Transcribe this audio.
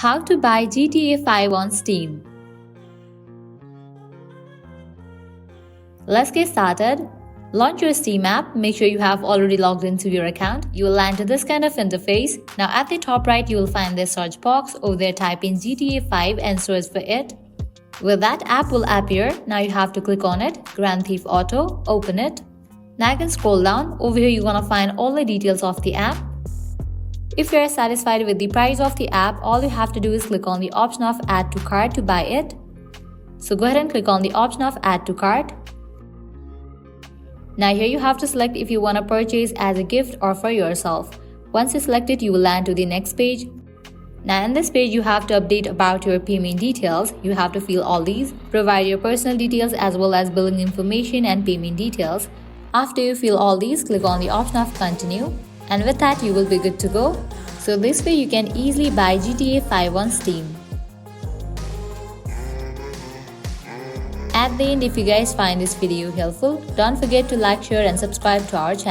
How to buy GTA 5 on Steam. Let's get started. Launch your Steam app. Make sure you have already logged into your account. You will land to this kind of interface. Now at the top right, you will find this search box. Over there, type in GTA 5 and search for it. Well, that app will appear. Now you have to click on it. Grand Theft Auto. Open it. Now you can scroll down. Over here, you're gonna find all the details of the app. If you are satisfied with the price of the app, all you have to do is click on the option of Add to Cart to buy it. So go ahead and click on the option of Add to Cart. Now here you have to select if you want to purchase as a gift or for yourself. Once you select it, you will land to the next page. Now in this page, you have to update about your payment details. You have to fill all these, provide your personal details as well as billing information and payment details. After you fill all these, click on the option of Continue. And with that, you will be good to go. So this way you can easily buy GTA 5 on Steam. At the end, if you guys find this video helpful, don't forget to like, share and subscribe to our channel.